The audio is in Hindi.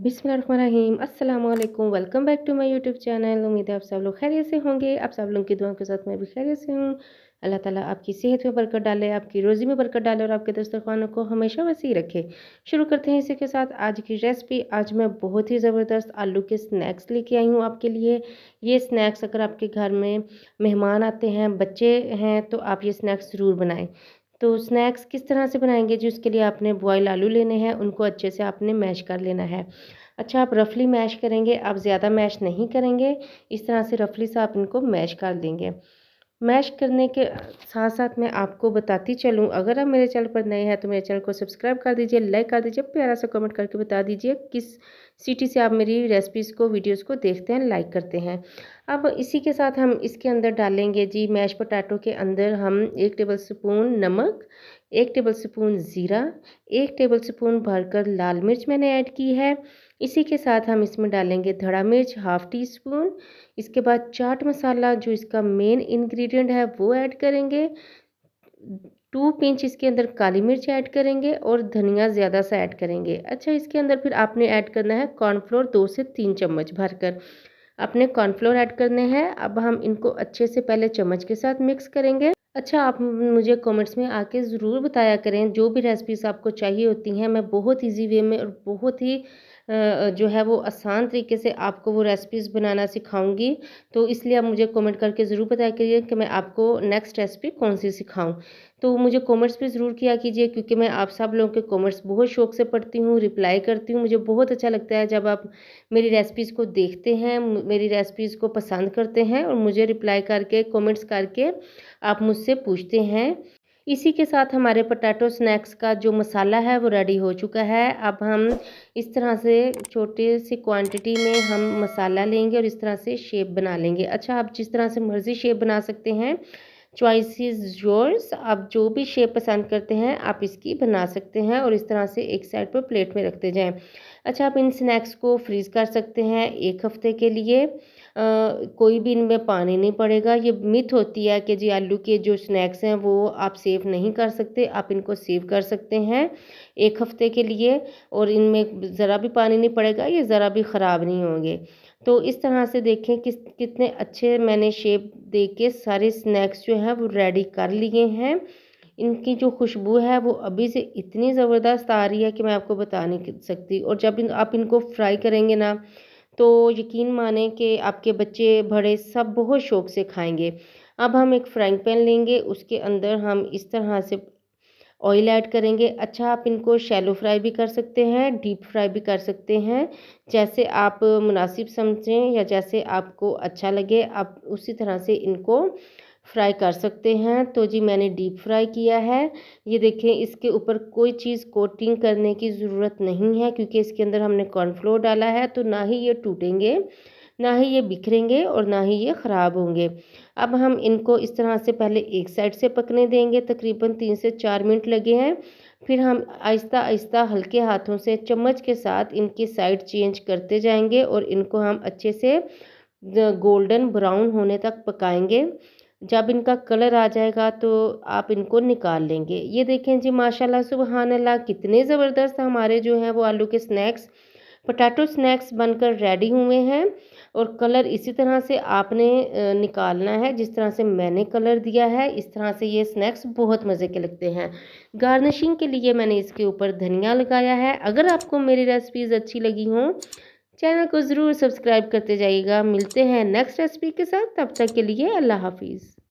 बिस्मिल्लाहिर्रहमानिर्रहीम अस्सलाम वालेकुम। Welcome back to my YouTube channel. उम्मीद है आप सब लोग खैरियत से होंगे। आप सब लोगों की दुआओं के साथ मैं भी खैरियत से हूँ। अल्लाह ताला आपकी सेहत में बरकत डाले, आपकी रोज़ी में बरकत डाले और आपके दस्तरखानों को हमेशा वसी रखे। शुरू करते हैं इसी के साथ आज की रेसिपी। आज मैं बहुत ही ज़बरदस्त आलू के स्नैक्स लेके आई हूँ आपके लिए। ये स्नैक्स अगर आपके घर में मेहमान आते हैं, बच्चे हैं, तो आप ये स्नैक्स ज़रूर बनाएँ। तो स्नैक्स किस तरह से बनाएंगे जी? उसके लिए आपने बॉयल आलू लेने हैं, उनको अच्छे से आपने मैश कर लेना है। अच्छा, आप रफली मैश करेंगे, आप ज़्यादा मैश नहीं करेंगे। इस तरह से रफली से आप इनको मैश कर देंगे। मैश करने के साथ साथ मैं आपको बताती चलूँ, अगर आप मेरे चैनल पर नए हैं तो मेरे चैनल को सब्सक्राइब कर दीजिए, लाइक कर दीजिए, प्यारा सा कमेंट करके बता दीजिए किस सिटी से आप मेरी रेसिपीज़ को, वीडियोज़ को देखते हैं, लाइक करते हैं। अब इसी के साथ हम इसके अंदर डालेंगे जी, मैश पोटैटो के अंदर हम 1 टेबल स्पून नमक, 1 टेबल स्पून ज़ीरा, 1 टेबल स्पून भरकर लाल मिर्च मैंने ऐड की है। इसी के साथ हम इसमें डालेंगे धड़ा मिर्च हाफ़ टी स्पून। इसके बाद चाट मसाला जो इसका मेन इंग्रेडिएंट है वो ऐड करेंगे। 2 पिंच इसके अंदर काली मिर्च ऐड करेंगे और धनिया ज़्यादा सा ऐड करेंगे। अच्छा, इसके अंदर फिर आपने ऐड करना है कॉर्नफ्लोर 2 से 3 चम्मच भरकर आपने कॉर्नफ्लोर ऐड करने हैं। अब हम इनको अच्छे से पहले चम्मच के साथ मिक्स करेंगे। अच्छा, आप मुझे कमेंट्स में आके ज़रूर बताया करें जो भी रेसिपीज़ आपको चाहिए होती हैं। मैं बहुत ईज़ी वे में और बहुत ही जो है वो आसान तरीके से आपको वो रेसिपीज़ बनाना सिखाऊंगी। तो इसलिए आप मुझे कमेंट करके ज़रूर बताया करिए कि मैं आपको नेक्स्ट रेसिपी कौन सी सिखाऊं। तो मुझे कमेंट्स भी ज़रूर किया कीजिए, क्योंकि मैं आप सब लोगों के कमेंट्स बहुत शौक से पढ़ती हूँ, रिप्लाई करती हूँ। मुझे बहुत अच्छा लगता है जब आप मेरी रेसिपीज़ को देखते हैं, मेरी रेसिपीज़ को पसंद करते हैं और मुझे रिप्लाई करके, कमेंट्स करके आप मुझसे पूछते हैं। इसी के साथ हमारे पोटैटो स्नैक्स का जो मसाला है वो रेडी हो चुका है। अब हम इस तरह से छोटी सी क्वांटिटी में हम मसाला लेंगे और इस तरह से शेप बना लेंगे। अच्छा, आप जिस तरह से मर्ज़ी शेप बना सकते हैं, चॉइस इज़ योर्स। आप जो भी शेप पसंद करते हैं आप इसकी बना सकते हैं और इस तरह से एक साइड पर प्लेट में रखते जाएं। अच्छा, आप इन स्नैक्स को फ्रीज़ कर सकते हैं 1 हफ़्ते के लिए। कोई भी इनमें पानी नहीं पड़ेगा। ये मिथ होती है कि जी आलू के जो स्नैक्स हैं वो आप सेव नहीं कर सकते। आप इनको सेव कर सकते हैं 1 हफ़्ते के लिए और इनमें ज़रा भी पानी नहीं पड़ेगा, ये ज़रा भी ख़राब नहीं होंगे। तो इस तरह से देखें कितने अच्छे मैंने शेप दे के सारे स्नैक्स जो हैं वो रेडी कर लिए हैं। इनकी जो खुशबू है वो अभी से इतनी ज़बरदस्त आ रही है कि मैं आपको बता नहीं सकती। और जब आप इनको फ्राई करेंगे ना, तो यकीन माने कि आपके बच्चे बड़े सब बहुत शौक से खाएंगे। अब हम एक फ्राइंग पैन लेंगे, उसके अंदर हम इस तरह से ऑयल ऐड करेंगे। अच्छा, आप इनको शैलो फ्राई भी कर सकते हैं, डीप फ्राई भी कर सकते हैं, जैसे आप मुनासिब समझें या जैसे आपको अच्छा लगे आप उसी तरह से इनको फ्राई कर सकते हैं। तो जी मैंने डीप फ्राई किया है। ये देखें, इसके ऊपर कोई चीज़ कोटिंग करने की ज़रूरत नहीं है, क्योंकि इसके अंदर हमने कॉर्नफ्लोर डाला है। तो ना ही ये टूटेंगे, ना ही ये बिखरेंगे और ना ही ये ख़राब होंगे। अब हम इनको इस तरह से पहले एक साइड से पकने देंगे, तकरीबन 3 से 4 मिनट लगे हैं। फिर हम आहिस्ता आहिस्ता हल्के हाथों से चम्मच के साथ इनकी साइड चेंज करते जाएंगे और इनको हम अच्छे से गोल्डन ब्राउन होने तक पकाएंगे। जब इनका कलर आ जाएगा तो आप इनको निकाल लेंगे। ये देखें जी, माशाल्लाह सुबहान अल्लाह, कितने ज़बरदस्त हमारे जो हैं वो आलू के स्नैक्स, पोटैटो स्नैक्स बनकर रेडी हुए हैं। और कलर इसी तरह से आपने निकालना है जिस तरह से मैंने कलर दिया है। इस तरह से ये स्नैक्स बहुत मज़े के लगते हैं। गार्निशिंग के लिए मैंने इसके ऊपर धनिया लगाया है। अगर आपको मेरी रेसिपीज़ अच्छी लगी हों, चैनल को ज़रूर सब्सक्राइब करते जाइएगा। मिलते हैं नेक्स्ट रेसिपी के साथ, तब तक के लिए अल्लाह हाफिज़।